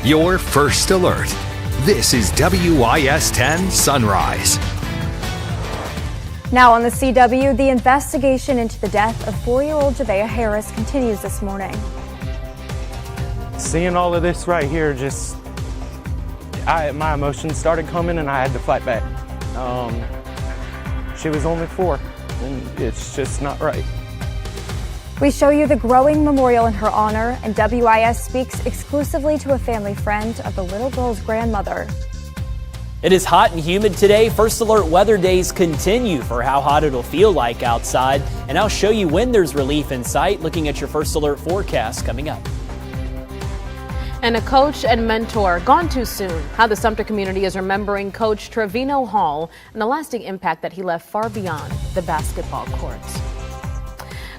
your first alert. This is WIS 10 Sunrise. Now on the CW, the investigation into the death of 4-year-old Javea Harris continues this morning. Seeing all of this right here, my emotions started coming and I had to fight back. She was only 4 and it's just not right. We show you the growing memorial in her honor, and WIS speaks exclusively to a family friend of the little girl's grandmother. It is hot and humid today. First Alert weather days continue for how hot it'll feel like outside. And I'll show you when there's relief in sight, looking at your First Alert forecast coming up. And a coach and mentor gone too soon. How the Sumter community is remembering Coach Trevino Hall and the lasting impact that he left far beyond the basketball courts.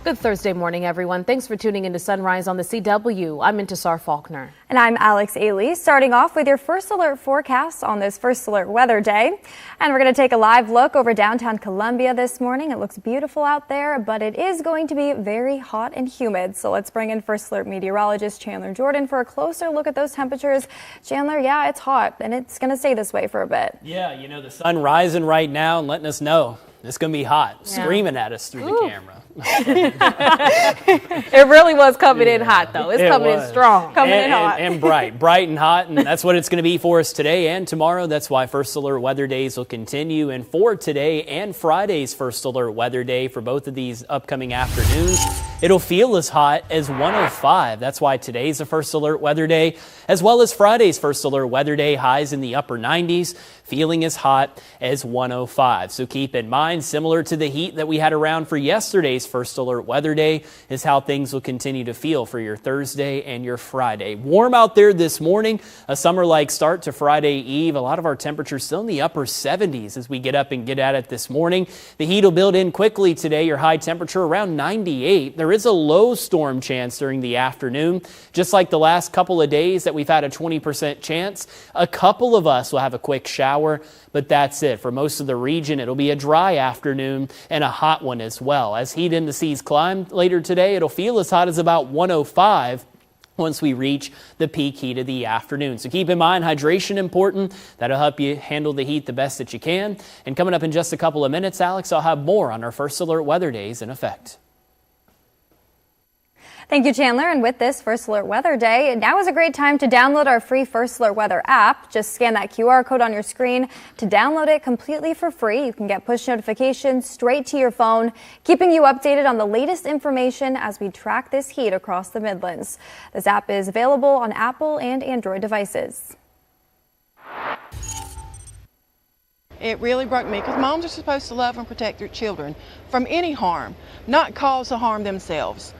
Good Thursday morning, everyone. Thanks for tuning into Sunrise on the CW. I'm Intisar Faulkner. And I'm Alex Ailey, starting off with your First Alert forecast on this First Alert weather day. And we're going to take a live look over downtown Columbia this morning. It looks beautiful out there, but it is going to be very hot and humid. So let's bring in First Alert meteorologist Chandler Jordan for a closer look at those temperatures. Chandler, yeah, it's hot and it's going to stay this way for a bit. Yeah, you know, the sun rising right now and letting us know it's going to be hot, screaming at us through the camera. It really was coming in hot, though. It's coming in strong. Coming in hot. And bright and hot. And that's what it's going to be for us today and tomorrow. That's why First Alert weather days will continue. And for today and Friday's First Alert weather day, for both of these upcoming afternoons, it'll feel as hot as 105. That's why today's a First Alert weather day, as well as Friday's First Alert weather day, highs in the upper 90s, feeling as hot as 105. So keep in mind, similar to the heat that we had around for yesterday's First Alert weather day, is how things will continue to feel for your Thursday and your Friday. Warm out there this morning, a summer-like start to Friday Eve. A lot of our temperatures still in the upper 70s as we get up and get at it this morning. The heat will build in quickly today. Your high temperature around 98. There is a low storm chance during the afternoon. Just like the last couple of days that we've had a 20% chance, a couple of us will have a quick shower, but that's it. For most of the region, it'll be a dry afternoon and a hot one as well. As heat indices climb later today, it'll feel as hot as about 105 once we reach the peak heat of the afternoon. So keep in mind, hydration important. That'll help you handle the heat the best that you can. And coming up in just a couple of minutes, Alex, I'll have more on our First Alert weather days in effect. Thank you, Chandler. And with this First Alert weather day, now is a great time to download our free First Alert weather app. Just scan that QR code on your screen to download it completely for free. You can get push notifications straight to your phone, keeping you updated on the latest information as we track this heat across the Midlands. This app is available on Apple and Android devices. It really broke me because moms are supposed to love and protect their children from any harm, not cause the harm themselves.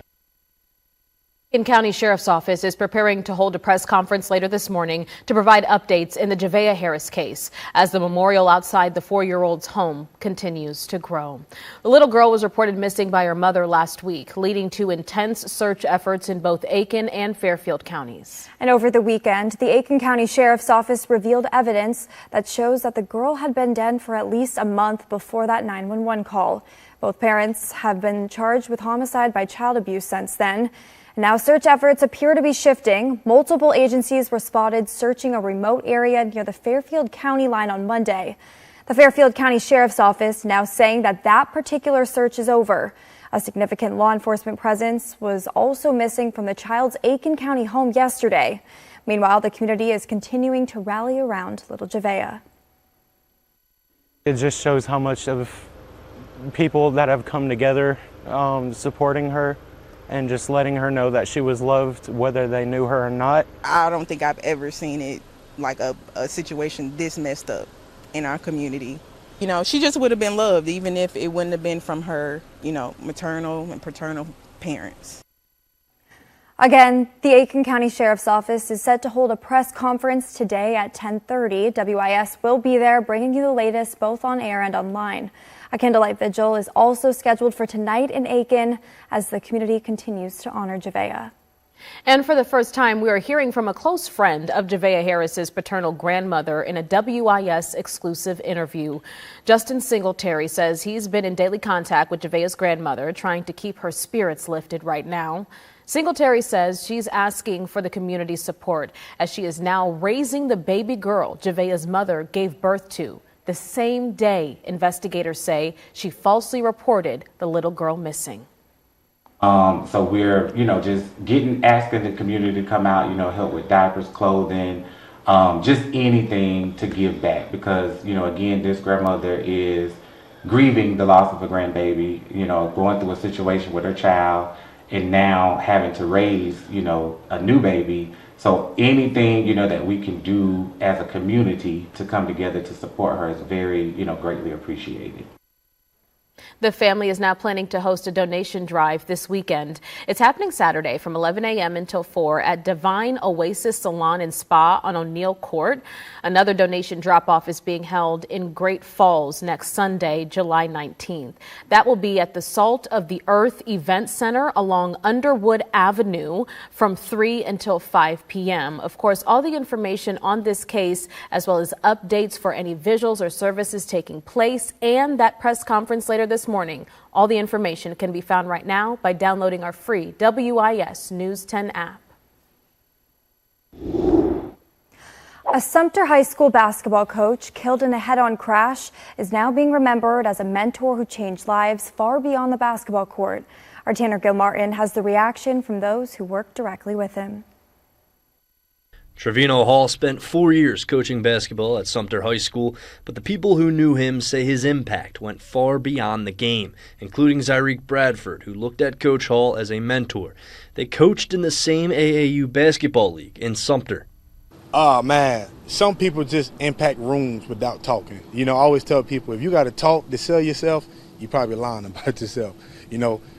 Aiken County Sheriff's Office is preparing to hold a press conference later this morning to provide updates in the Javea Harris case as the memorial outside the 4-year-old's home continues to grow. The little girl was reported missing by her mother last week, leading to intense search efforts in both Aiken and Fairfield counties. And over the weekend, the Aiken County Sheriff's Office revealed evidence that shows that the girl had been dead for at least a month before that 911 call. Both parents have been charged with homicide by child abuse since then. Now search efforts appear to be shifting. Multiple agencies were spotted searching a remote area near the Fairfield County line on Monday. The Fairfield County Sheriff's Office now saying that particular search is over. A significant law enforcement presence was also missing from the child's Aiken County home yesterday. Meanwhile, the community is continuing to rally around little Javea. It just shows how much of people that have come together supporting her and just letting her know that she was loved, whether they knew her or not. I don't think I've ever seen it like a situation this messed up in our community. You know, she just would have been loved even if it wouldn't have been from her, maternal and paternal parents. Again, the Aiken County Sheriff's Office is set to hold a press conference today at 10:30. WIS will be there bringing you the latest both on air and online. A candlelight vigil is also scheduled for tonight in Aiken as the community continues to honor Javea. And for the first time, we are hearing from a close friend of Javea Harris's paternal grandmother in a WIS exclusive interview. Justin Singletary says he's been in daily contact with Javea's grandmother, trying to keep her spirits lifted right now. Singletary says she's asking for the community's support as she is now raising the baby girl Javea's mother gave birth to, the same day investigators say she falsely reported the little girl missing. So we're, just asking the community to come out, help with diapers, clothing, just anything to give back because, again, this grandmother is grieving the loss of a grandbaby, going through a situation with her child and now having to raise, a new baby. So anything, that we can do as a community to come together to support her is very, greatly appreciated. The family is now planning to host a donation drive this weekend. It's happening Saturday from 11 a.m. until 4 at Divine Oasis Salon and Spa on O'Neill Court. Another donation drop-off is being held in Great Falls next Sunday, July 19th. That will be at the Salt of the Earth Event Center along Underwood Avenue from 3 until 5 p.m. Of course, all the information on this case, as well as updates for any visuals or services taking place and that press conference later this morning. All the information can be found right now by downloading our free WIS News 10 app. A Sumter High School basketball coach killed in a head-on crash is now being remembered as a mentor who changed lives far beyond the basketball court. Our Tanner Gilmartin has the reaction from those who worked directly with him. Trevino Hall spent 4 years coaching basketball at Sumter High School, but the people who knew him say his impact went far beyond the game, including Zyreek Bradford, who looked at Coach Hall as a mentor. They coached in the same AAU basketball league in Sumter. Oh, man, some people just impact rooms without talking. I always tell people, if you got to talk to sell yourself, you're probably lying about yourself.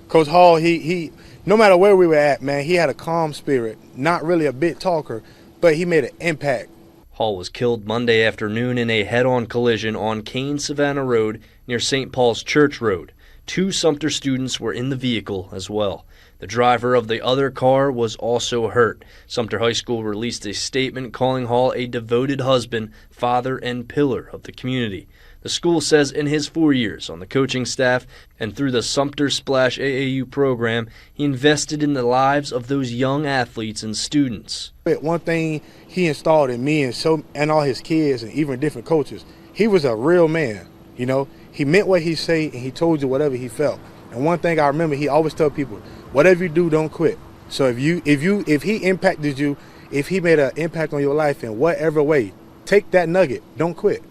Coach Hall, he no matter where we were at, man, he had a calm spirit, not really a big talker, but he made an impact. Hall was killed Monday afternoon in a head-on collision on Kane-Savannah Road near St. Paul's Church Road. 2 Sumter students were in the vehicle as well. The driver of the other car was also hurt. Sumter High School released a statement calling Hall a devoted husband, father, and pillar of the community. The school says in his 4 years on the coaching staff and through the Sumter Splash AAU program, he invested in the lives of those young athletes and students. One thing he installed in me and all his kids and even different coaches, he was a real man. He meant what he said and he told you whatever he felt. And one thing I remember, he always told people, whatever you do, don't quit. So if he impacted you, if he made an impact on your life in whatever way, take that nugget, don't quit.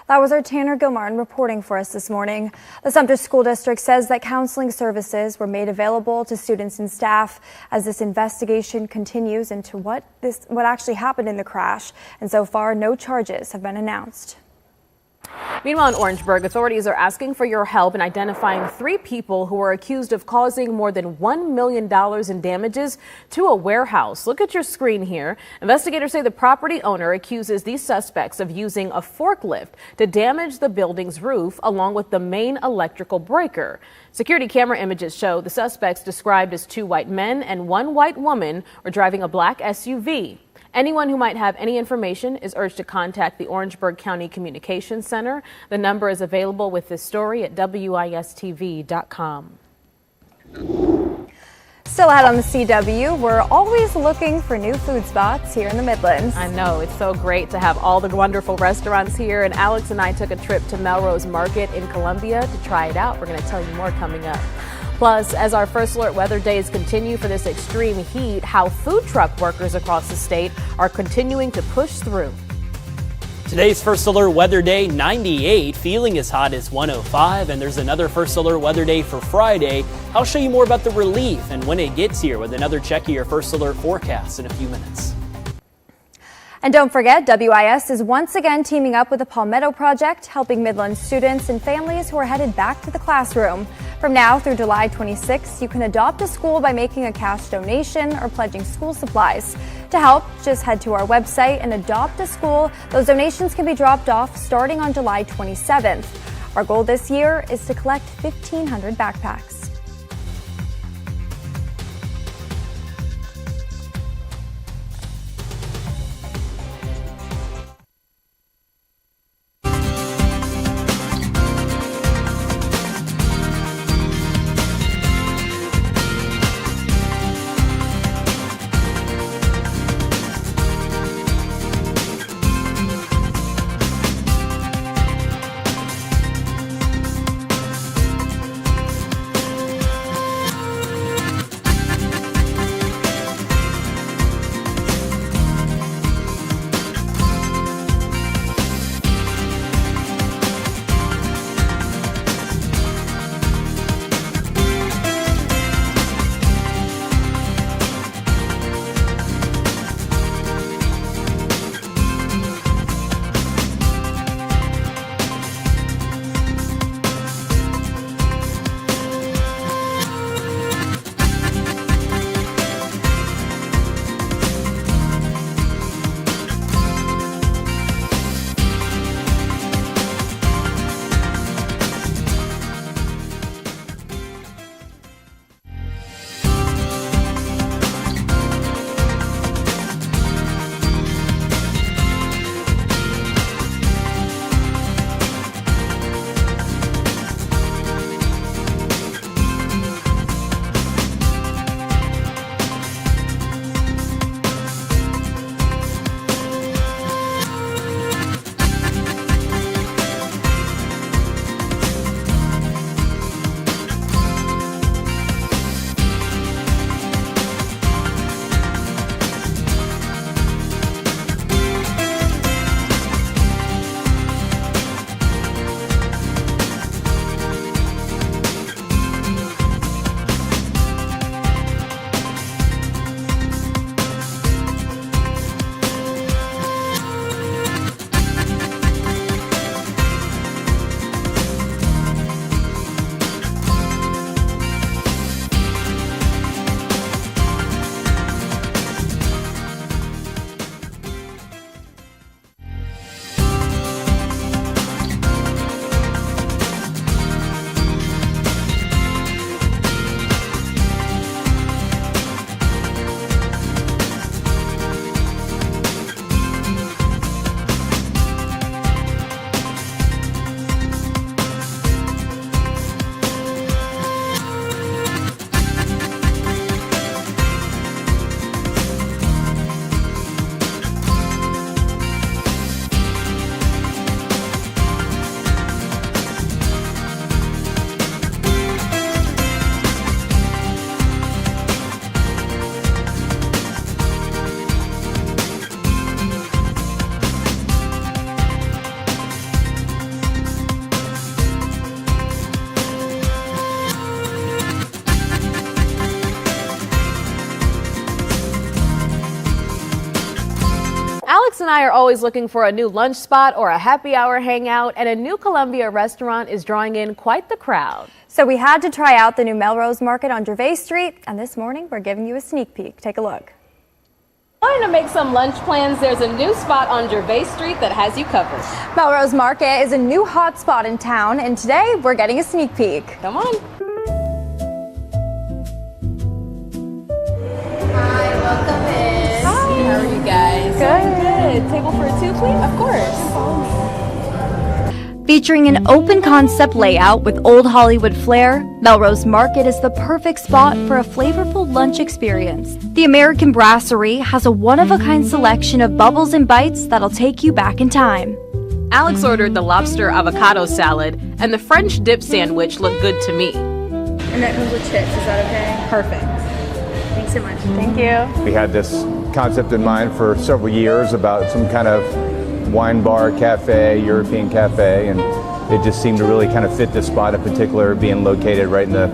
That was our Tanner Gilmartin reporting for us this morning. The Sumter School District says that counseling services were made available to students and staff as this investigation continues into what actually happened in the crash. And so far, no charges have been announced. Meanwhile, in Orangeburg, authorities are asking for your help in identifying 3 people who are accused of causing more than $1 million in damages to a warehouse. Look at your screen here. Investigators say the property owner accuses these suspects of using a forklift to damage the building's roof along with the main electrical breaker. Security camera images show the suspects, described as 2 white men and 1 white woman, were driving a black SUV. Anyone who might have any information is urged to contact the Orangeburg County Communications Center. The number is available with this story at WISTV.com. Still ahead on the CW, we're always looking for new food spots here in the Midlands. I know, it's so great to have all the wonderful restaurants here, and Alex and I took a trip to Melrose Market in Columbia to try it out. We're going to tell you more coming up. Plus, as our First Alert weather days continue for this extreme heat, how food truck workers across the state are continuing to push through. Today's First Alert weather day, 98, feeling as hot as 105, and there's another First Alert weather day for Friday. I'll show you more about the relief and when it gets here with another check of your First Alert forecast in a few minutes. And don't forget, WIS is once again teaming up with the Palmetto Project, helping Midlands students and families who are headed back to the classroom. From now through July 26th, you can adopt a school by making a cash donation or pledging school supplies. To help, just head to our website and adopt a school. Those donations can be dropped off starting on July 27th. Our goal this year is to collect 1,500 backpacks. and I are always looking for a new lunch spot or a happy hour hangout, and a new Columbia restaurant is drawing in quite the crowd. So we had to try out the new Melrose Market on Gervais Street, and this morning we're giving you a sneak peek. Take a look. Wanting to make some lunch plans, there's a new spot on Gervais Street that has you covered. Melrose Market is a new hot spot in town, and today we're getting a sneak peek. Come on. Hi, welcome in. Hi. How are you guys? Good. Table for two, please? Of course. Featuring an open concept layout with old Hollywood flair, Melrose Market is the perfect spot for a flavorful lunch experience. The American Brasserie has a one-of-a-kind selection of bubbles and bites that'll take you back in time. Alex ordered the lobster avocado salad, and the French dip sandwich looked good to me. And that comes with chips, is that okay? Perfect. Thanks so much. Thank you. We had this concept in mind for several years about some kind of wine bar, cafe, European cafe, and it just seemed to really kind of fit this spot in particular, being located right in the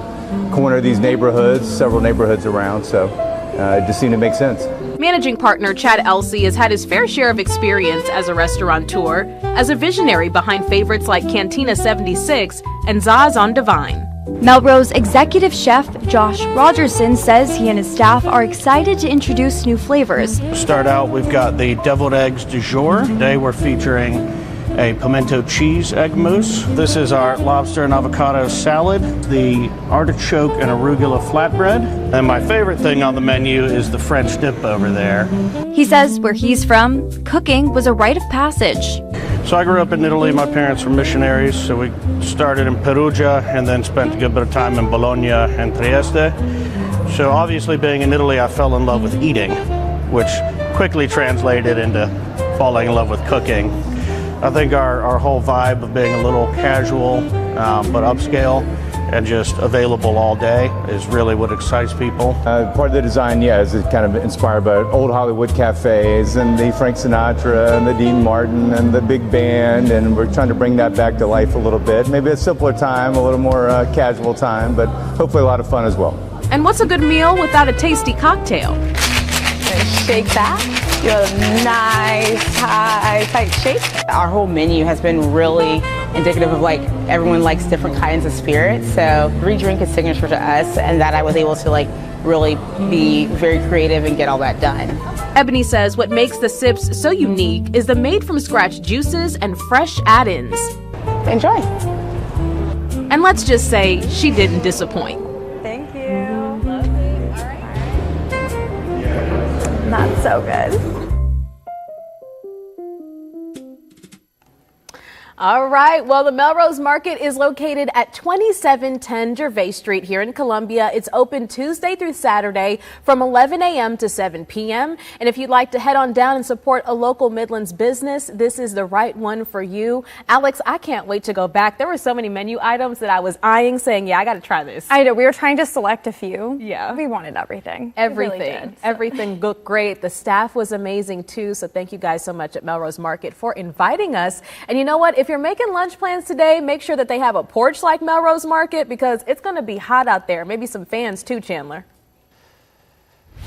corner of these neighborhoods, several neighborhoods around, so it just seemed to make sense. Managing partner Chad Elsey has had his fair share of experience as a restaurateur, as a visionary behind favorites like Cantina 76 and Zaz on Divine. Melrose executive chef Josh Rogerson says he and his staff are excited to introduce new flavors. Start out, we've got the deviled eggs du jour. Today we're featuring a pimento cheese egg mousse. This is our lobster and avocado salad, the artichoke and arugula flatbread. And my favorite thing on the menu is the French dip over there. He says where he's from, cooking was a rite of passage. So I grew up in Italy. My parents were missionaries, so we started in Perugia and then spent a good bit of time in Bologna and Trieste. So obviously being in Italy, I fell in love with eating, which quickly translated into falling in love with cooking. I think our whole vibe of being a little casual but upscale and just available all day is really what excites people. Part of the design, is kind of inspired by old Hollywood cafes and the Frank Sinatra and the Dean Martin and the big band, and we're trying to bring that back to life a little bit. Maybe a simpler time, a little more casual time, but hopefully a lot of fun as well. And what's a good meal without a tasty cocktail? Shake that. You have a nice, high, tight shake. Our whole menu has been really indicative of everyone likes different kinds of spirits. So every drink is signature to us, and that I was able to really be very creative and get all that done. Ebony says what makes the sips so unique is the made-from-scratch juices and fresh add-ins. Enjoy. And let's just say she didn't disappoint. Thank you. Love it. All right. Not so good. All right. Well, the Melrose Market is located at 2710 Gervais Street here in Columbia. It's open Tuesday through Saturday from 11 a.m. to 7 p.m. And if you'd like to head on down and support a local Midlands business, this is the right one for you. Alex, I can't wait to go back. There were so many menu items that I was eyeing, saying, yeah, I got to try this. I know. We were trying to select a few. Yeah. We wanted everything. Everything. We really did, so. Everything looked great. The staff was amazing, too. So thank you guys so much at Melrose Market for inviting us. And you know what? If you're making lunch plans today, make sure that they have a porch like Melrose Market, because it's going to be hot out there. Maybe some fans too, Chandler.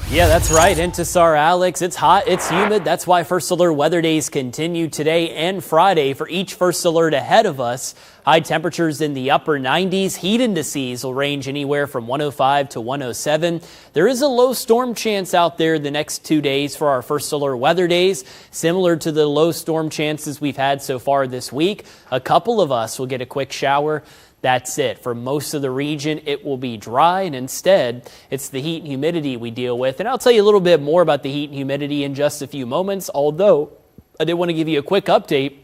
Yeah, that's right. Intisar, Alex, it's hot, it's humid. That's why First Alert weather days continue today and Friday for each First Alert ahead of us. High temperatures in the upper 90s. Heat indices will range anywhere from 105 to 107. There is a low storm chance out there the next 2 days for our First Alert weather days, similar to the low storm chances we've had so far this week. A couple of us will get a quick shower. That's it. For most of the region, it will be dry, and instead, it's the heat and humidity we deal with. And I'll tell you a little bit more about the heat and humidity in just a few moments, although I did want to give you a quick update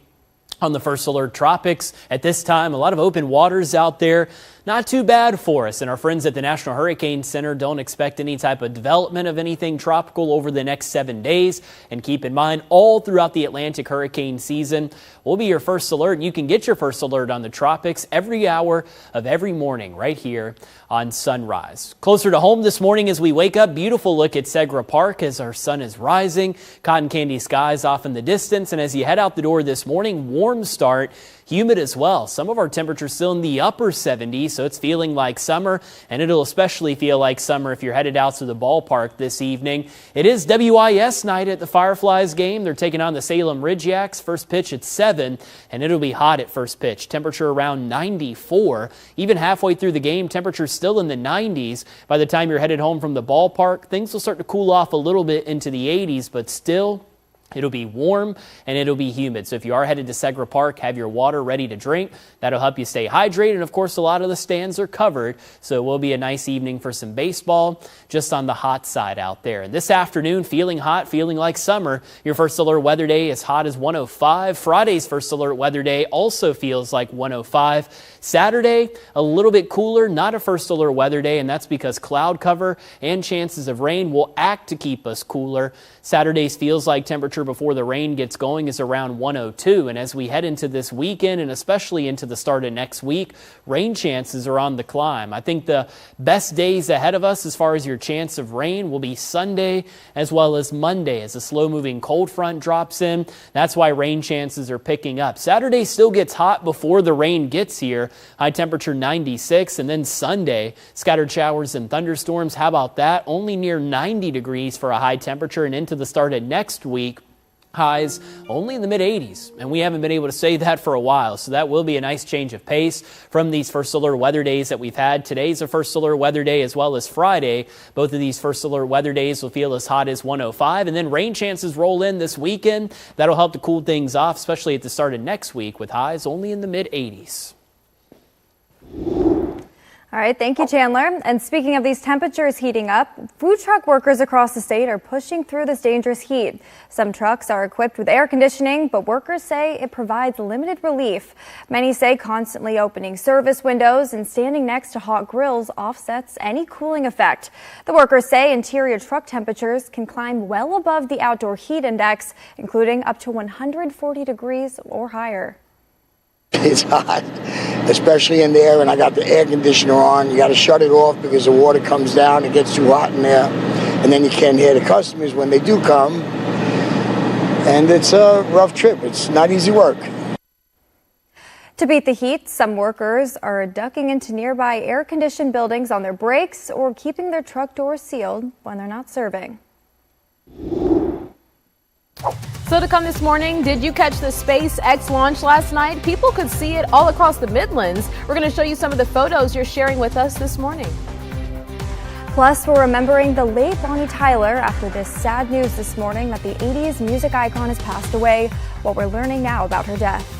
on the First Alert tropics. At this time, a lot of open waters out there. Not too bad for us, and our friends at the National Hurricane Center don't expect any type of development of anything tropical over the next 7 days. And keep in mind, all throughout the Atlantic hurricane season, we'll be your first alert, and you can get your first alert on the tropics every hour of every morning right here on Sunrise. Closer to home this morning as we wake up, beautiful look at Segra Park as our sun is rising, cotton candy skies off in the distance, and as you head out the door this morning, warm start Humid as well. Some of our temperatures still in the upper 70s, so it's feeling like summer, and it'll especially feel like summer if you're headed out to the ballpark this evening. It is WIS night at the Fireflies game. They're taking on the Salem Ridgeyaks. First pitch at 7, and it'll be hot at first pitch. Temperature around 94. Even halfway through the game, temperature's still in the 90s. By the time you're headed home from the ballpark, things will start to cool off a little bit into the 80s, but still it'll be warm and it'll be humid. So if you are headed to Segra Park, have your water ready to drink. That'll help you stay hydrated. And of course, a lot of the stands are covered. So it will be a nice evening for some baseball, just on the hot side out there. And this afternoon, feeling hot, feeling like summer. Your first alert weather day as hot as 105. Friday's first alert weather day also feels like 105. Saturday, a little bit cooler, not a first alert weather day, and that's because cloud cover and chances of rain will act to keep us cooler. Saturday's feels like temperature before the rain gets going is around 102, and as we head into this weekend and especially into the start of next week, rain chances are on the climb. I think the best days ahead of us as far as your chance of rain will be Sunday as well as Monday as a slow-moving cold front drops in. That's why rain chances are picking up. Saturday still gets hot before the rain gets here. High temperature 96, and then Sunday, scattered showers and thunderstorms. How about that? Only near 90 degrees for a high temperature, and into the start of next week, highs only in the mid-80s, and we haven't been able to say that for a while, so that will be a nice change of pace from these first alert weather days that we've had. Today's a first alert weather day as well as Friday. Both of these first alert weather days will feel as hot as 105, and then rain chances roll in this weekend. That'll help to cool things off, especially at the start of next week with highs only in the mid-80s. All right, thank you, Chandler. And speaking of these temperatures heating up, food truck workers across the state are pushing through this dangerous heat. Some trucks are equipped with air conditioning, but workers say it provides limited relief. Many say constantly opening service windows and standing next to hot grills offsets any cooling effect. The workers say interior truck temperatures can climb well above the outdoor heat index, including up to 140 degrees or higher. It's hot, especially in there, and I got the air conditioner on. You got to shut it off because the water comes down. It gets too hot in there, and then you can't hear the customers when they do come. And it's a rough trip. It's not easy work. To beat the heat, some workers are ducking into nearby air-conditioned buildings on their breaks or keeping their truck doors sealed when they're not serving. So to come this morning, did you catch the SpaceX launch last night? People could see it all across the Midlands. We're going to show you some of the photos you're sharing with us this morning. Plus, we're remembering the late Bonnie Tyler after this sad news this morning that the 80s music icon has passed away. What we're learning now about her death.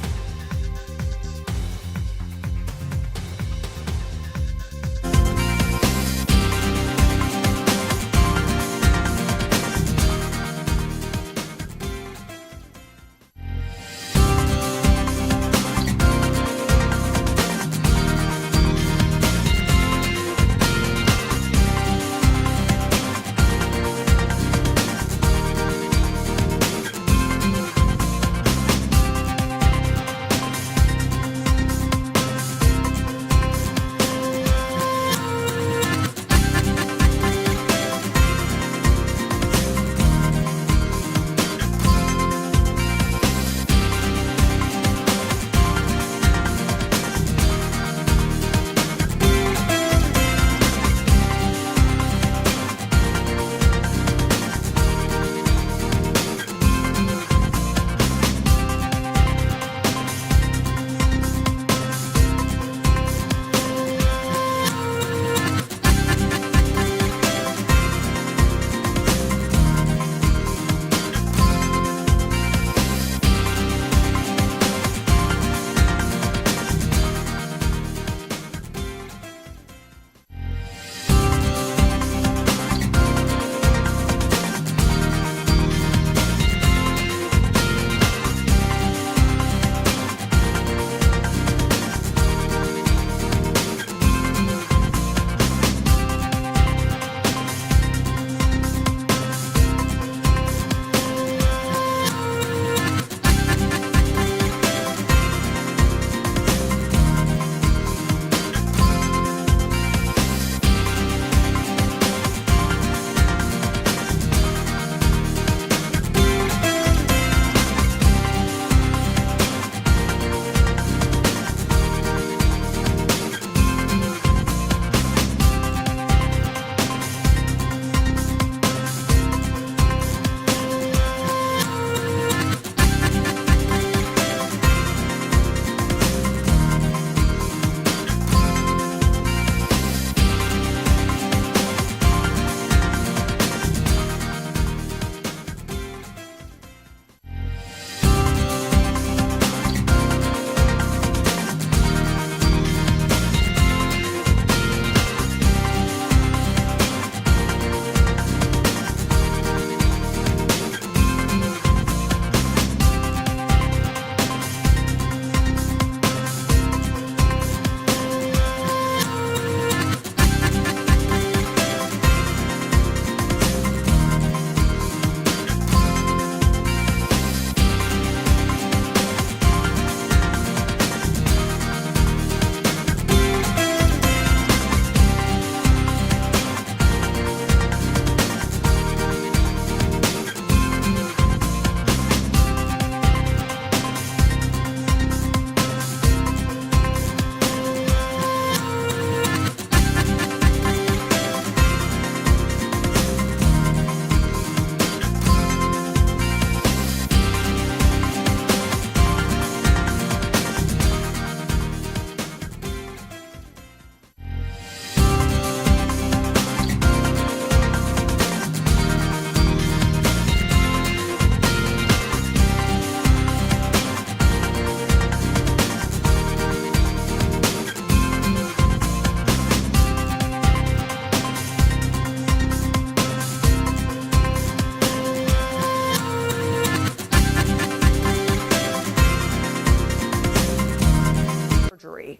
recovery.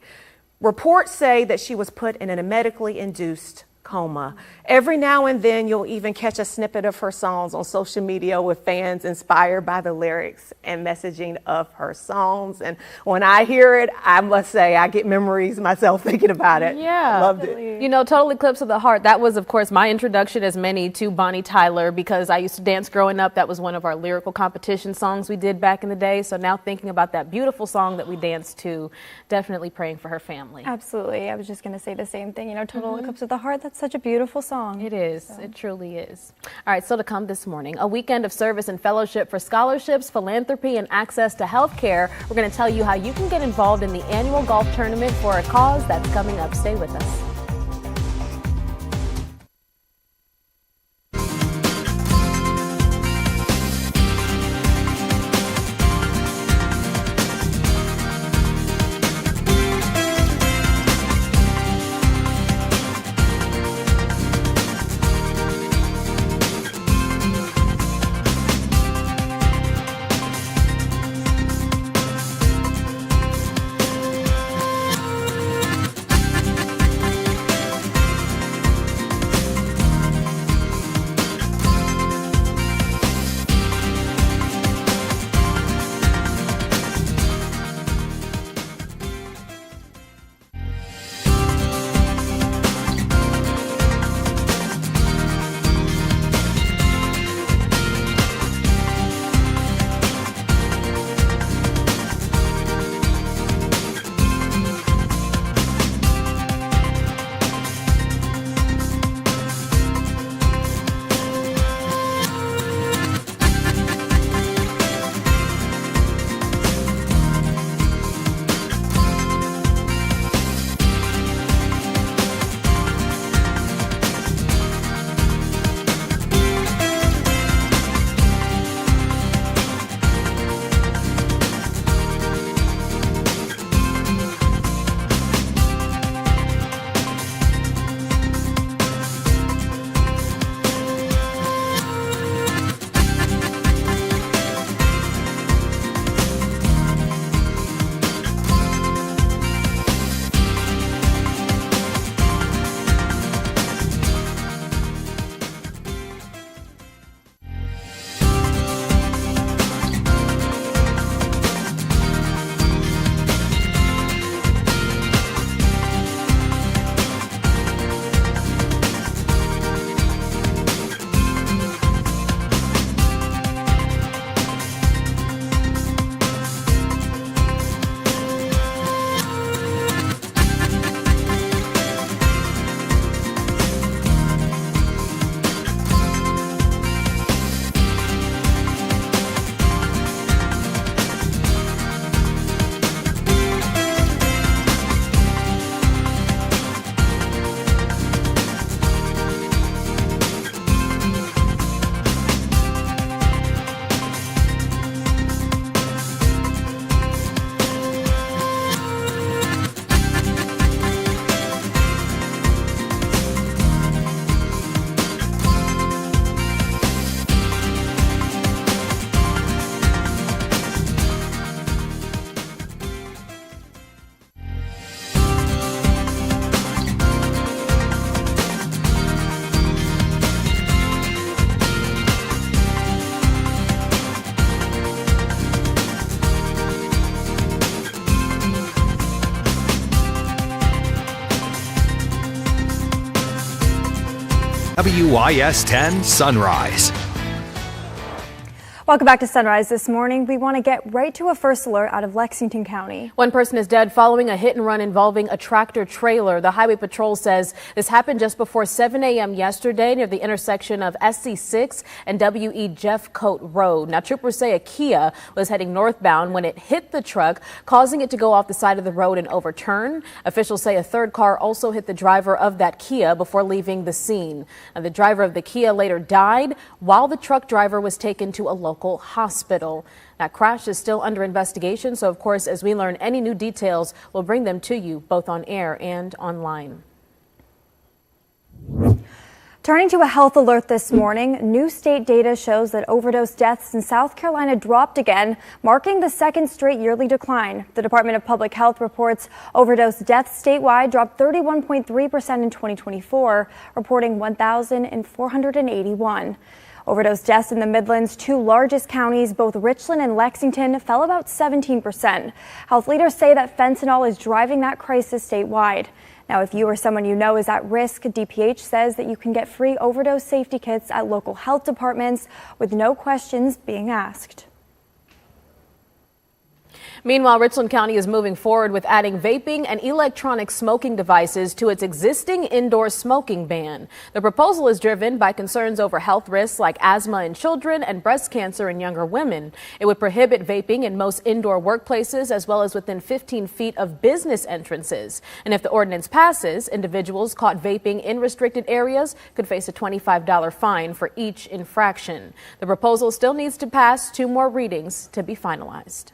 Reports say that she was put in a medically induced coma. Every now and then you'll even catch a snippet of her songs on social media with fans inspired by the lyrics and messaging of her songs. And when I hear it, I must say I get memories myself thinking about it. Yeah. Loved it. You know, Total Eclipse of the Heart, that was, of course, my introduction as many to Bonnie Tyler, because I used to dance growing up. That was one of our lyrical competition songs we did back in the day. So now thinking about that beautiful song that we danced to, definitely praying for her family. Absolutely. I was just going to say the same thing. You know, Total Eclipse of the Heart, that's such a beautiful song. It is. So. It truly is. All right, so to come this morning, a weekend of service and fellowship for scholarships, philanthropy, and access to health care. We're going to tell you how you can get involved in the annual golf tournament for a cause that's coming up. Stay with us. WIS 10 Sunrise. Welcome back to Sunrise this morning. We want to get right to a first alert out of Lexington County. One person is dead following a hit and run involving a tractor trailer. The Highway Patrol says this happened just before 7 a.m. yesterday near the intersection of SC6 and W.E. Jeffcoat Road. Now, troopers say a Kia was heading northbound when it hit the truck, causing it to go off the side of the road and overturn. Officials say a third car also hit the driver of that Kia before leaving the scene. Now, the driver of the Kia later died while the truck driver was taken to a local hospital. That crash is still under investigation, so of course, as we learn any new details, we'll bring them to you both on air and online. Turning to a health alert this morning, new state data shows that overdose deaths in South Carolina dropped again, marking the second straight yearly decline. The Department of Public Health reports overdose deaths statewide dropped 31.3% in 2024, reporting 1,481. Overdose deaths in the Midlands' two largest counties, both Richland and Lexington, fell about 17%. Health leaders say that fentanyl is driving that crisis statewide. Now, if you or someone you know is at risk, DPH says that you can get free overdose safety kits at local health departments with no questions being asked. Meanwhile, Richland County is moving forward with adding vaping and electronic smoking devices to its existing indoor smoking ban. The proposal is driven by concerns over health risks like asthma in children and breast cancer in younger women. It would prohibit vaping in most indoor workplaces as well as within 15 feet of business entrances. And if the ordinance passes, individuals caught vaping in restricted areas could face a $25 fine for each infraction. The proposal still needs to pass 2 more readings to be finalized.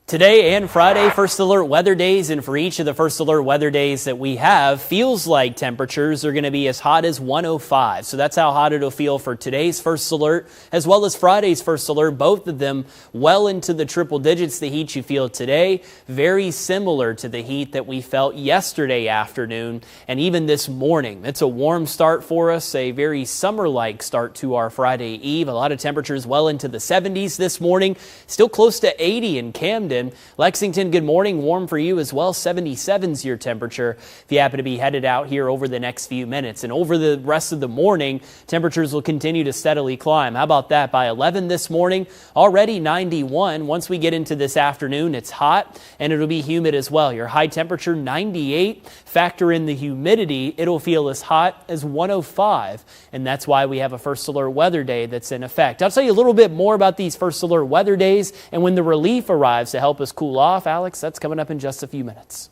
Today and Friday, First Alert weather days, and for each of the First Alert weather days that we have, feels like temperatures are going to be as hot as 105. So that's how hot it'll feel for today's First Alert, as well as Friday's First Alert, both of them well into the triple digits. The heat you feel today, very similar to the heat that we felt yesterday afternoon and even this morning. It's a warm start for us, a very summer-like start to our Friday Eve. A lot of temperatures well into the 70s this morning, still close to 80 in Camden. Lexington, good morning. Warm for you as well. 77's your temperature if you happen to be headed out here over the next few minutes. And over the rest of the morning, temperatures will continue to steadily climb. How about that? By 11 this morning, already 91. Once we get into this afternoon, it's hot and it'll be humid as well. Your high temperature, 98. Factor in the humidity, it'll feel as hot as 105. And that's why we have a First Alert weather day that's in effect. I'll tell you a little bit more about these First Alert weather days and when the relief arrives to help us cool off. Alex, that's coming up in just a few minutes.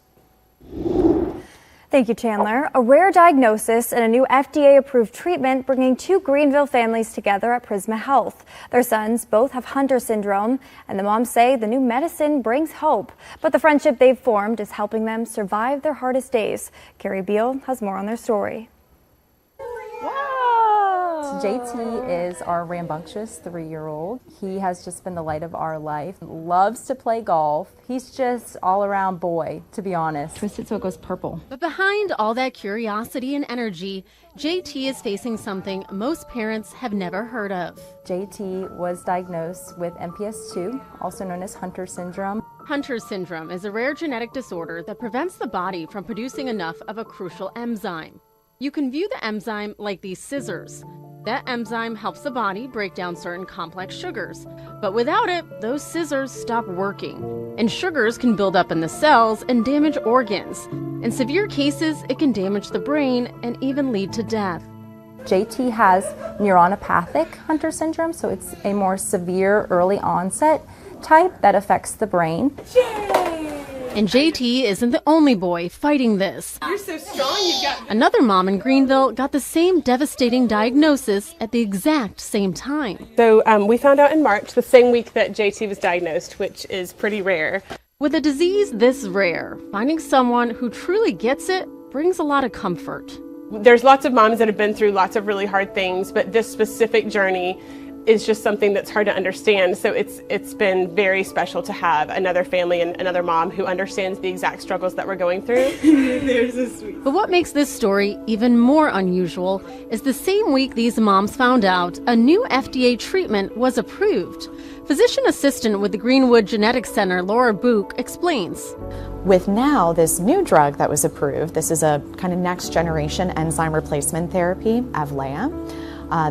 Thank you, Chandler. A rare diagnosis and a new FDA-approved treatment bringing 2 Greenville families together at Prisma Health. Their sons both have Hunter syndrome, and the moms say the new medicine brings hope. But the friendship they've formed is helping them survive their hardest days. Carrie Beal has more on their story. JT is our rambunctious 3-year-old. He has just been the light of our life. Loves to play golf. He's just all-around boy, to be honest. Twist it so it goes purple. But behind all that curiosity and energy, JT is facing something most parents have never heard of. JT was diagnosed with MPS II, also known as Hunter syndrome. Hunter syndrome is a rare genetic disorder that prevents the body from producing enough of a crucial enzyme. You can view the enzyme like these scissors. That enzyme helps the body break down certain complex sugars. But without it, those scissors stop working. And sugars can build up in the cells and damage organs. In severe cases, it can damage the brain and even lead to death. JT has neuronopathic Hunter syndrome, so it's a more severe early onset type that affects the brain. And JT isn't the only boy fighting this. You're so strong, you've got... Another mom in Greenville got the same devastating diagnosis at the exact same time. So we found out in March, the same week that JT was diagnosed, which is pretty rare. With a disease this rare, finding someone who truly gets it brings a lot of comfort. There's lots of moms that have been through lots of really hard things, but this specific journey is just something that's hard to understand. So it's been very special to have another family and another mom who understands the exact struggles that we're going through. They're so sweet. But what makes this story even more unusual is the same week these moms found out a new FDA treatment was approved. Physician assistant with the Greenwood Genetics Center, Laura Book, explains. With now this new drug that was approved, this is a kind of next generation enzyme replacement therapy, Avlea.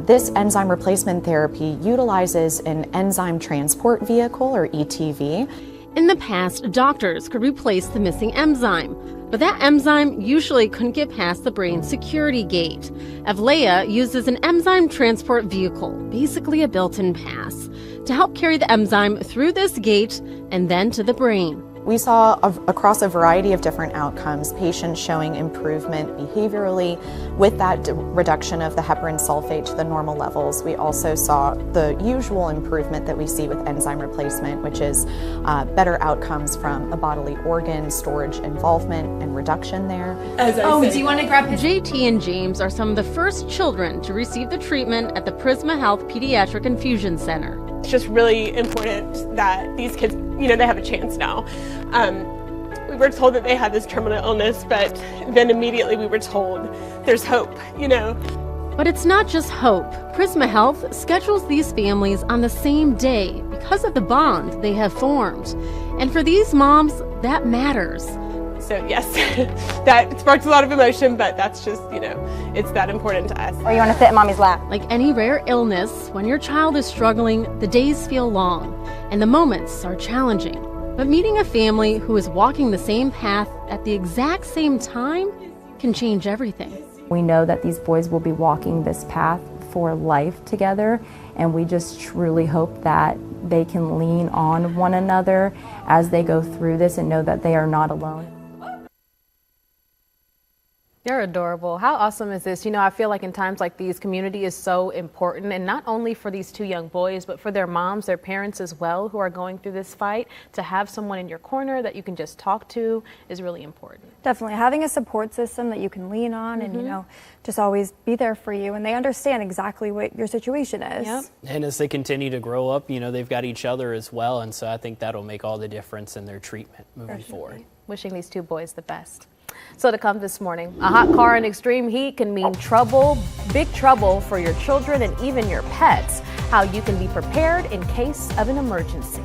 This enzyme replacement therapy utilizes an enzyme transport vehicle, or ETV. In the past, doctors could replace the missing enzyme, but that enzyme usually couldn't get past the brain's security gate. Avlea uses an enzyme transport vehicle, basically a built-in pass, to help carry the enzyme through this gate and then to the brain. We saw across a variety of different outcomes, patients showing improvement behaviorally with that reduction of the heparin sulfate to the normal levels. We also saw the usual improvement that we see with enzyme replacement, which is better outcomes from a bodily organ storage involvement and reduction there. Do you want to grab his? JT and James are some of the first children to receive the treatment at the Prisma Health Pediatric Infusion Center. It's just really important that these kids, they have a chance now. We were told that they had this terminal illness, but then immediately we were told there's hope, But it's not just hope. Prisma Health schedules these families on the same day because of the bond they have formed. And for these moms, that matters. So yes, that sparks a lot of emotion, but that's just, it's that important to us. Or you want to sit in mommy's lap. Like any rare illness, when your child is struggling, the days feel long and the moments are challenging. But meeting a family who is walking the same path at the exact same time can change everything. We know that these boys will be walking this path for life together, and we just truly hope that they can lean on one another as they go through this and know that they are not alone. You're adorable. How awesome is this? I feel like in times like these, community is so important, and not only for these two young boys, but for their moms, their parents as well, who are going through this fight. To have someone in your corner that you can just talk to is really important. Definitely. Having a support system that you can lean on and, just always be there for you, and they understand exactly what your situation is. Yep. And as they continue to grow up, they've got each other as well, and so I think that'll make all the difference in their treatment moving forward. Wishing these two boys the best. So to come this morning, a hot car in extreme heat can mean trouble, big trouble for your children and even your pets. How you can be prepared in case of an emergency.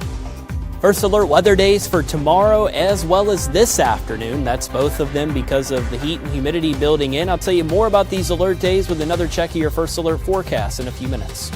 First alert weather days for tomorrow as well as this afternoon. That's both of them because of the heat and humidity building in. I'll tell you more about these alert days with another check of your first alert forecast in a few minutes.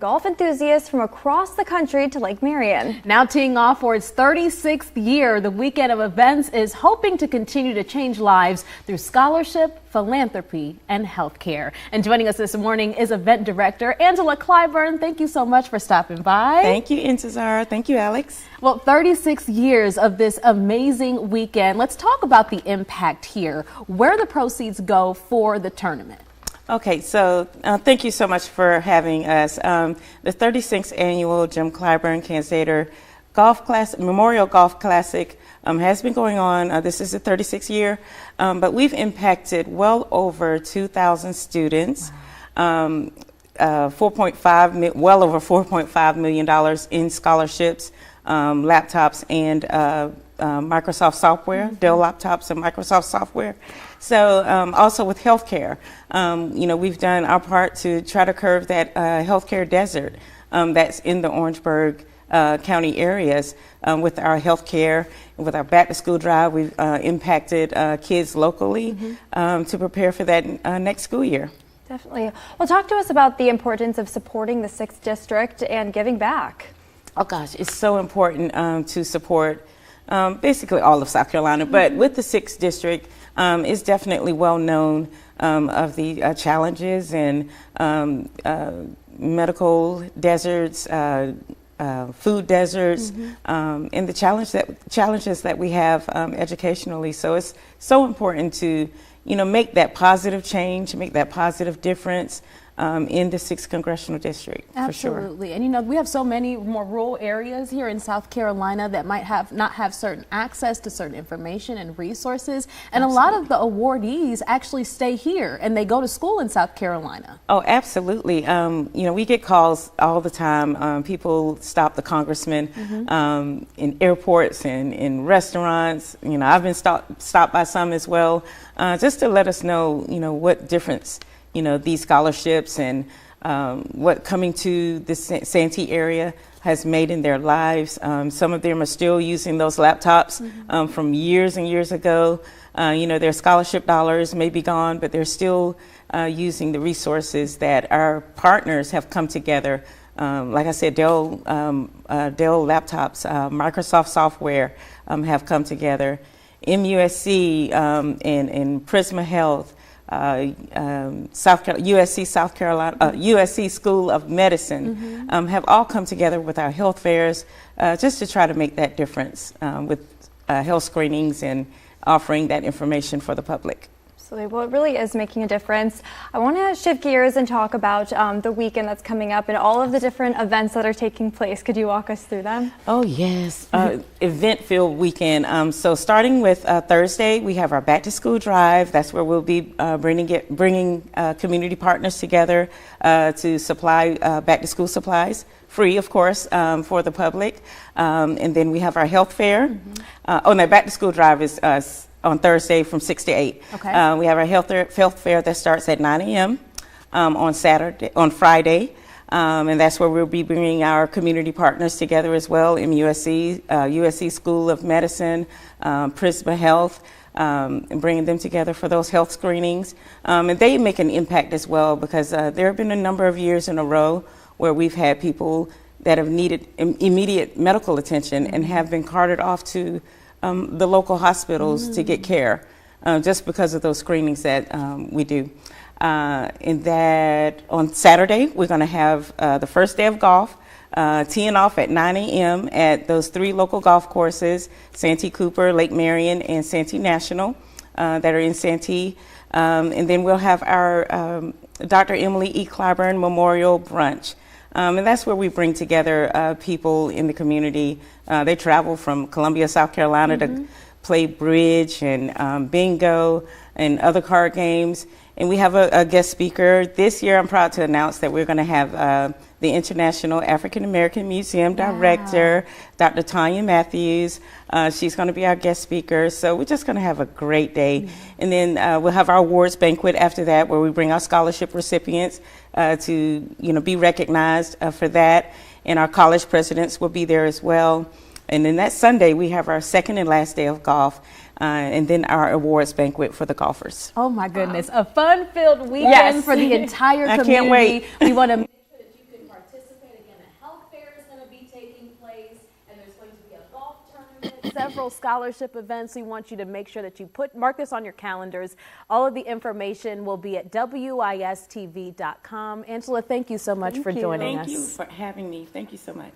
golf enthusiasts from across the country to Lake Marion. Now teeing off for its 36th year, the weekend of events is hoping to continue to change lives through scholarship, philanthropy, and healthcare. And joining us this morning is event director Angela Clyburn. Thank you so much for stopping by. Thank you, Intezar. Thank you, Alex. Well, 36 years of this amazing weekend. Let's talk about the impact here, where the proceeds go for the tournament. Okay, so thank you so much for having us. The 36th annual Jim Clyburn Cansader Memorial Golf Classic has been going on. This is the 36th year, but we've impacted well over 2,000 students. Wow. Well over $4.5 million in scholarships, laptops, and Microsoft software, Dell laptops and Microsoft software. So also with healthcare, we've done our part to try to curb that healthcare desert that's in the Orangeburg County areas with our healthcare. With our back to school drive, we've impacted kids locally to prepare for that next school year. Definitely. Well, talk to us about the importance of supporting the 6th District and giving back. Oh gosh, it's so important to support basically all of South Carolina, but with the 6th District, it's definitely well known of the challenges and medical deserts, food deserts, and the challenges that we have educationally. So it's so important to make that positive change, make that positive difference in the 6th Congressional District. Absolutely. For sure. And we have so many more rural areas here in South Carolina that might not have certain access to certain information and resources. And absolutely. A lot of the awardees actually stay here and they go to school in South Carolina. Oh, absolutely. We get calls all the time. People stop the congressman in airports and in restaurants. I've been stopped by some as well, just to let us know, what difference these scholarships and what coming to the Santee area has made in their lives. Some of them are still using those laptops from years and years ago. Their scholarship dollars may be gone, but they're still using the resources that our partners have come together. Like I said, Dell laptops, Microsoft software have come together. MUSC and Prisma Health, USC School of Medicine have all come together with our health fairs just to try to make that difference with health screenings and offering that information for the public. Absolutely. Well, it really is making a difference. I want to shift gears and talk about the weekend that's coming up and all of the different events that are taking place. Could you walk us through them? Oh, yes. Event-filled weekend. So starting with Thursday, we have our back to school drive. That's where we'll be bringing community partners together to supply back to school supplies. Free, of course, for the public. And then we have our health fair. That back to school drive is on Thursday from 6 to 8. Okay. We have our health fair that starts at 9 a.m. On Friday. And that's where we'll be bringing our community partners together as well, MUSC, USC School of Medicine, Prisma Health, and bringing them together for those health screenings. And they make an impact as well because there have been a number of years in a row where we've had people that have needed immediate medical attention and have been carted off to the local hospitals to get care just because of those screenings that we do. And that on Saturday, we're going to have the first day of golf, teeing off at 9 a.m. at those 3 local golf courses, Santee Cooper, Lake Marion, and Santee National that are in Santee. And then we'll have our Dr. Emily E. Clyburn Memorial Brunch. And that's where we bring together people in the community. They travel from Columbia, South Carolina to play bridge and bingo and other card games. And we have a guest speaker. This year, I'm proud to announce that we're going to have the International African American Museum Director, Dr. Tanya Matthews. She's going to be our guest speaker. So we're just going to have a great day. And then we'll have our awards banquet after that, where we bring our scholarship recipients to be recognized for that. And our college presidents will be there as well. And then that Sunday, we have our second and last day of golf. And then our awards banquet for the golfers. Oh my goodness, a fun-filled weekend for the entire community. I can't wait. We want to make sure that you can participate several scholarship events. We want you to make sure that you mark this on your calendars. All of the information will be at wistv.com. Angela, thank you so much for joining us. Thank you for having me. Thank you so much.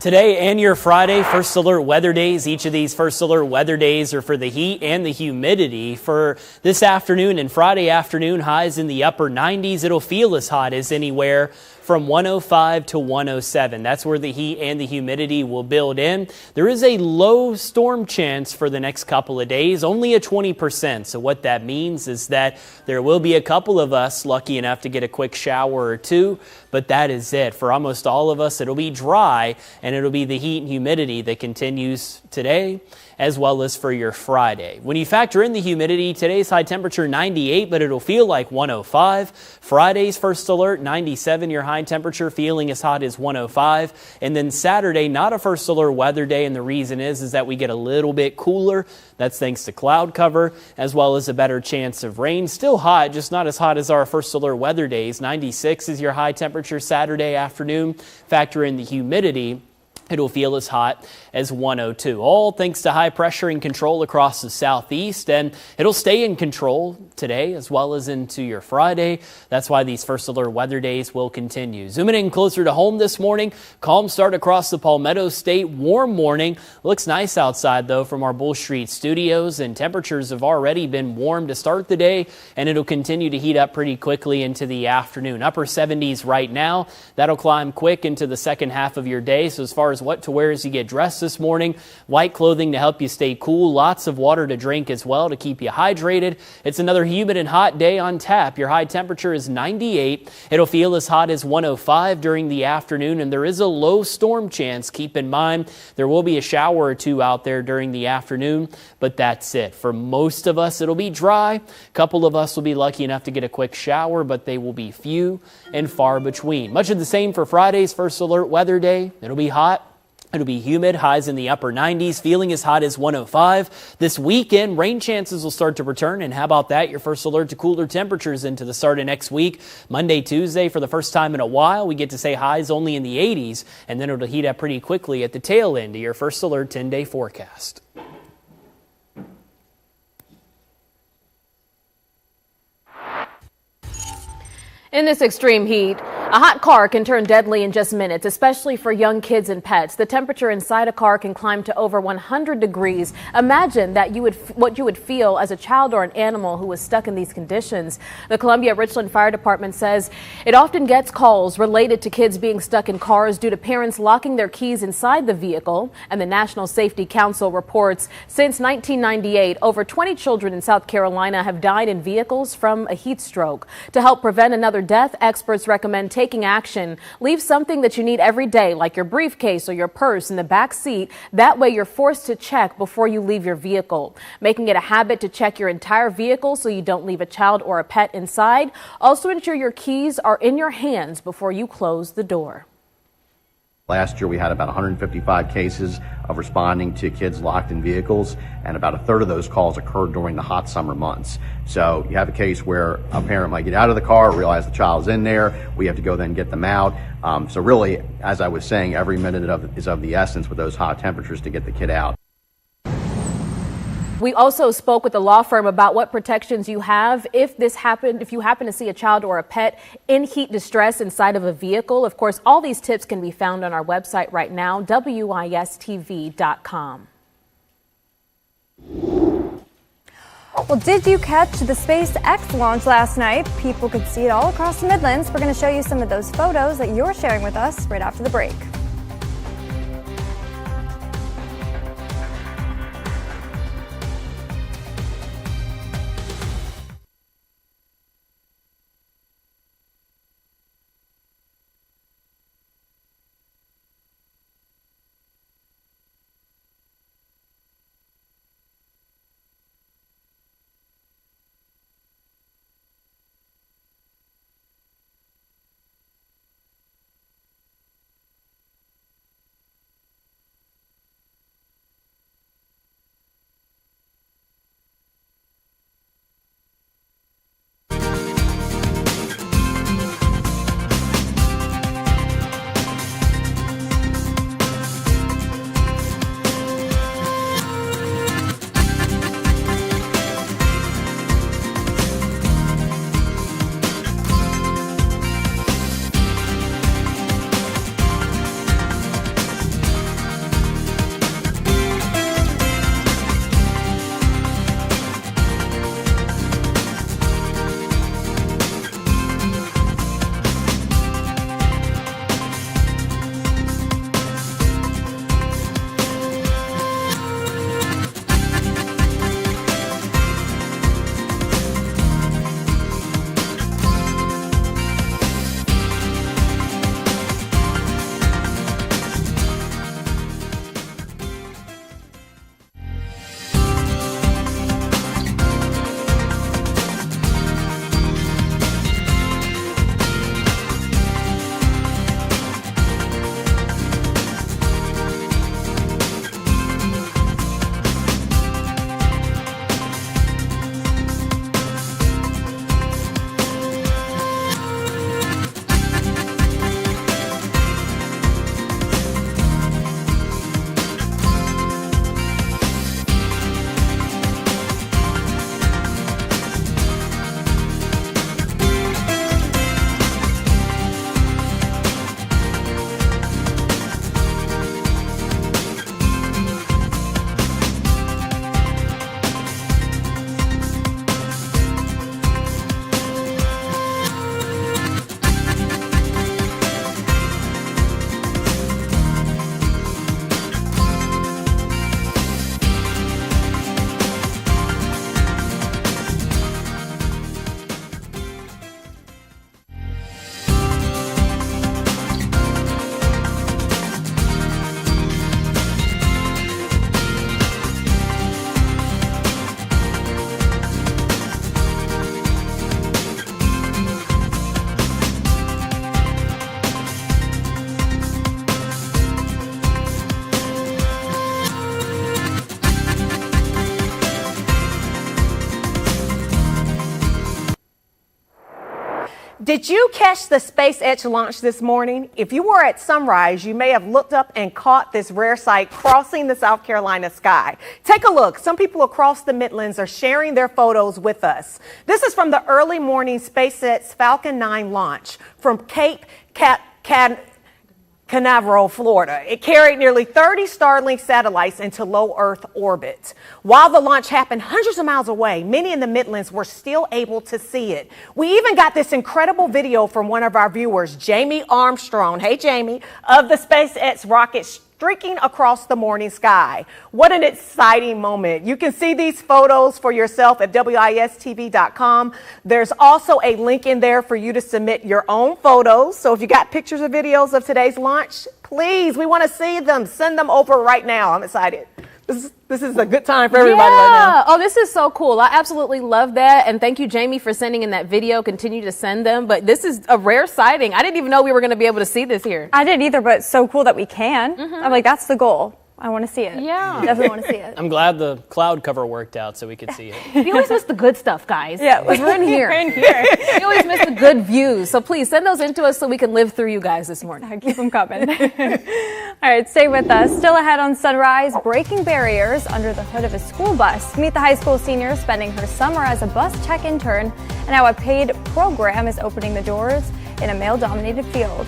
Today and your Friday, First Alert weather days. Each of these First Alert weather days are for the heat and the humidity. For this afternoon and Friday afternoon, highs in the upper 90s. It'll feel as hot as anywhere from 105 to 107. That's where the heat and the humidity will build in. There is a low storm chance for the next couple of days, only a 20%. So what that means is that there will be a couple of us lucky enough to get a quick shower or two, but that is it. For almost all of us, it'll be dry, and it'll be the heat and humidity that continues today as well as for your Friday. When you factor in the humidity, today's high temperature 98, but it'll feel like 105. Friday's First Alert 97, your high temperature feeling as hot as 105. And then Saturday, not a First Alert weather day, and the reason is that we get a little bit cooler. That's thanks to cloud cover as well as a better chance of rain. Still hot, just not as hot as our First Alert weather days. 96 is your high temperature Saturday afternoon. Factor in the humidity, it'll feel as hot as 102. All thanks to high pressure and control across the southeast, and it'll stay in control today as well as into your Friday. That's why these First Alert weather days will continue. Zooming in closer to home this morning, calm start across the Palmetto State. Warm morning. Looks nice outside though from our Bull Street studios, and temperatures have already been warm to start the day, and it'll continue to heat up pretty quickly into the afternoon. Upper 70s right now. That'll climb quick into the second half of your day. So as far as what to wear as you get dressed this morning, light clothing to help you stay cool, lots of water to drink as well to keep you hydrated. It's another humid and hot day on tap. Your high temperature is 98. It'll feel as hot as 105 during the afternoon, and there is a low storm chance. Keep in mind there will be a shower or two out there during the afternoon, but that's it. For most of us, it'll be dry. A couple of us will be lucky enough to get a quick shower, but they will be few and far between. Much of the same for Friday's First Alert weather day. It'll be hot. It'll be humid, highs in the upper 90s, feeling as hot as 105. This weekend, rain chances will start to return, and how about that? Your First Alert to cooler temperatures into the start of next week. Monday, Tuesday, for the first time in a while, we get to say highs only in the 80s, and then it'll heat up pretty quickly at the tail end of your First Alert 10-day forecast. In this extreme heat, a hot car can turn deadly in just minutes, especially for young kids and pets. The temperature inside a car can climb to over 100 degrees. Imagine that what you would feel as a child or an animal who was stuck in these conditions. The Columbia Richland Fire Department says it often gets calls related to kids being stuck in cars due to parents locking their keys inside the vehicle. And the National Safety Council reports since 1998, over 20 children in South Carolina have died in vehicles from a heat stroke. To help prevent another death, experts recommend taking action. Leave something that you need every day, like your briefcase or your purse, in the back seat. That way you're forced to check before you leave your vehicle. Making it a habit to check your entire vehicle so you don't leave a child or a pet inside. Also ensure your keys are in your hands before you close the door. Last year we had about 155 cases of responding to kids locked in vehicles, and about a third of those calls occurred during the hot summer months. So you have a case where a parent might get out of the car, realize the child's in there, we have to go then get them out. So really, as I was saying, every minute is of the essence with those hot temperatures to get the kid out. We also spoke with the law firm about what protections you have if you happen to see a child or a pet in heat distress inside of a vehicle. Of course, all these tips can be found on our website right now, WISTV.com. Well, did you catch the SpaceX launch last night? People could see it all across the Midlands. We're going to show you some of those photos that you're sharing with us right after the break. Did you catch the SpaceX launch this morning? If you were at Sunrise, you may have looked up and caught this rare sight crossing the South Carolina sky. Take a look. Some people across the Midlands are sharing their photos with us. This is from the early morning SpaceX Falcon 9 launch from Cape Canaveral, Florida. It carried nearly 30 Starlink satellites into low Earth orbit. While the launch happened hundreds of miles away, many in the Midlands were still able to see it. We even got this incredible video from one of our viewers, Jamie Armstrong. Hey, Jamie, of the SpaceX rocket streaking across the morning sky. What an exciting moment. You can see these photos for yourself at WISTV.com. There's also a link in there for you to submit your own photos. So if you got pictures or videos of today's launch, please, we want to see them. Send them over right now. I'm excited. This is a good time for everybody right now. Oh, this is so cool. I absolutely love that. And thank you, Jamie, for sending in that video. Continue to send them. But this is a rare sighting. I didn't even know we were going to be able to see this here. I didn't either, but it's so cool that we can. I'm like, that's the goal. I want to see it. Yeah. Definitely want to see it. I'm glad the cloud cover worked out so we could see it. We always miss the good stuff, guys. Yeah, we're in here. We're in here. We always miss the good views. So please send those in to us so we can live through you guys this morning. Keep them coming. All right, stay with us. Still ahead on Sunrise, breaking barriers under the hood of a school bus. Meet the high school senior spending her summer as a bus tech intern and how a paid program is opening the doors in a male-dominated field.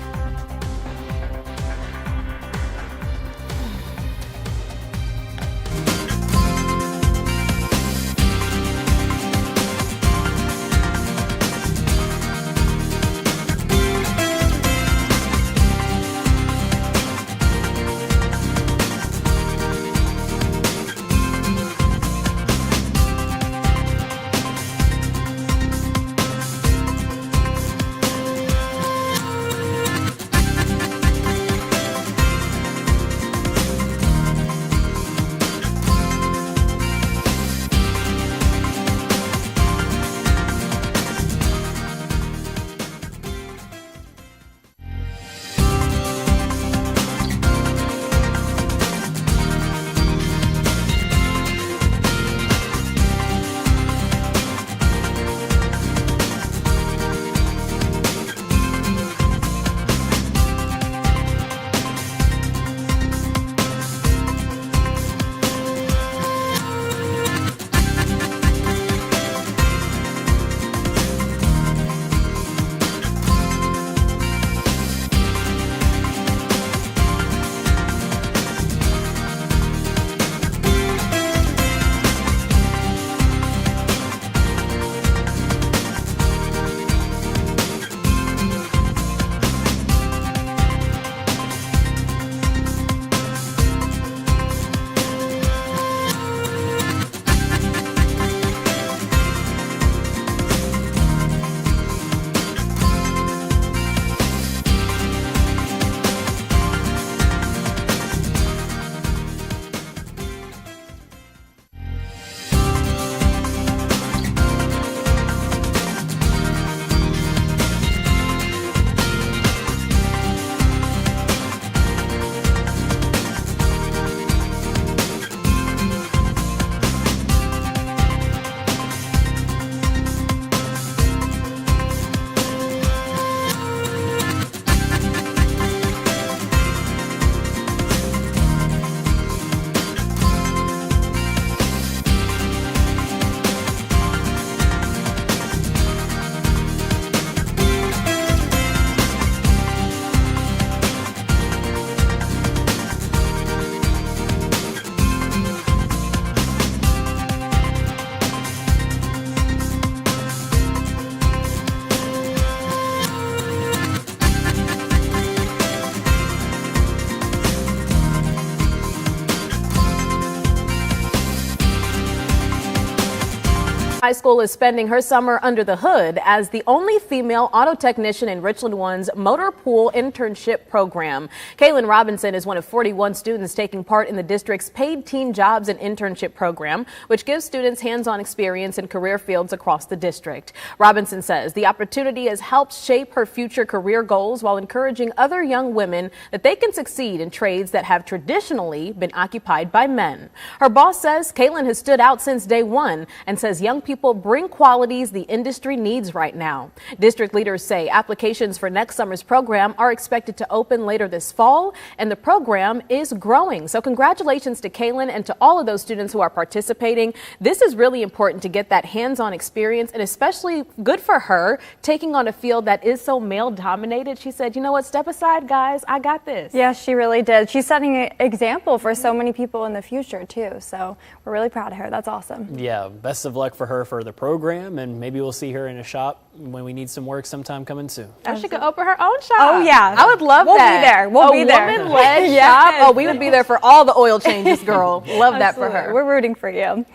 High School is spending her summer under the hood as the only female auto technician in Richland One's motor pool internship program. Kaylin Robinson is one of 41 students taking part in the district's paid teen jobs and internship program, which gives students hands-on experience in career fields across the district. Robinson says the opportunity has helped shape her future career goals while encouraging other young women that they can succeed in trades that have traditionally been occupied by men. Her boss says Kaylin has stood out since day one and says young people people bring qualities the industry needs right now. District leaders say applications for next summer's program are expected to open later this fall, and the program is growing. So congratulations to Kaylin and to all of those students who are participating. This is really important to get that hands-on experience, and especially good for her taking on a field that is so male-dominated. She said, you know what, step aside, guys, I got this. Yeah, she really did. She's setting an example for so many people in the future, too. So we're really proud of her. That's awesome. Yeah, best of luck for her for the program, and maybe we'll see her in a shop when we need some work sometime coming soon. Oh, she could open her own shop. Oh, yeah. I would love we'll that. Be there. We'll be there. A woman-led Yes. shop. Oh, we would be there for all the oil changes, girl. Love that for her. We're rooting for you.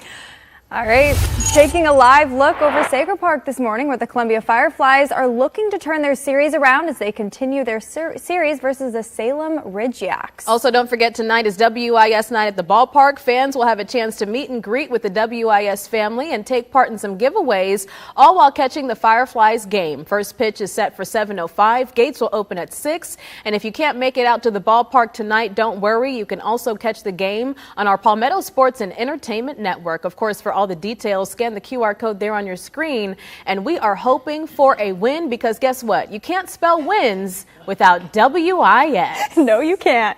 All right, taking a live look over Sacred Park this morning, where the Columbia Fireflies are looking to turn their series around as they continue their series versus the Salem Ridgeyacks. Also, don't forget, tonight is WIS night at the ballpark. Fans will have a chance to meet and greet with the WIS family and take part in some giveaways, all while catching the Fireflies game. First pitch is set for 7:05. Gates will open at 6. And if you can't make it out to the ballpark tonight, don't worry. You can also catch the game on our Palmetto Sports and Entertainment Network. Of course, for all the details, scan the QR code there on your screen. And we are hoping for a win, because guess what? You can't spell wins without WIS. No, you can't.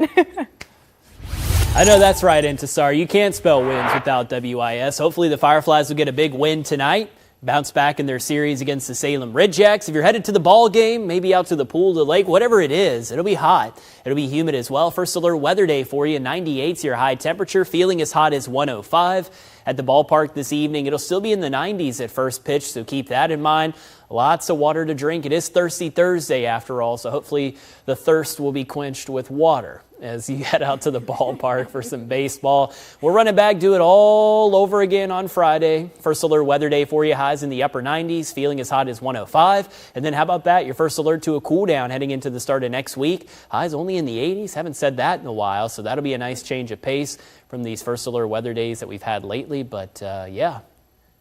I know that's right, Intisar. You can't spell wins without WIS. Hopefully the Fireflies will get a big win tonight, bounce back in their series against the Salem Ridgeyacks. If you're headed to the ball game, maybe out to the pool, the lake, whatever it is, it'll be hot. It'll be humid as well. First alert weather day for you. 98's your high temperature, feeling as hot as 105. At the ballpark this evening, it'll still be in the 90s at first pitch, so keep that in mind. Lots of water to drink. It is Thirsty Thursday after all, so hopefully the thirst will be quenched with water as you head out to the ballpark for some baseball. We'll run it back, do it all over again on Friday. First alert weather day for you, highs in the upper 90s, feeling as hot as 105. And then how about that? Your first alert to a cool down heading into the start of next week. Highs only in the 80s. Haven't said that in a while, so that'll be a nice change of pace from these first alert weather days that we've had lately. But yeah.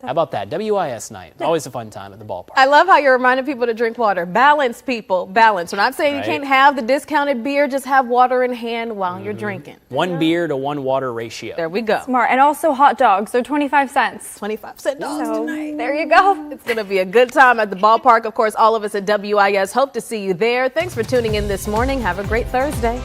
How about that? WIS night. Always a fun time at the ballpark. I love how you're reminding people to drink water. Balance, people. Balance. We're not saying you can't have the discounted beer. Just have water in hand while you're drinking. 1 beer to 1 water ratio. There we go. Smart. And also hot dogs. They're 25 cents. 25-cent dogs tonight. There you go. It's going to be a good time at the ballpark. Of course, all of us at WIS hope to see you there. Thanks for tuning in this morning. Have a great Thursday.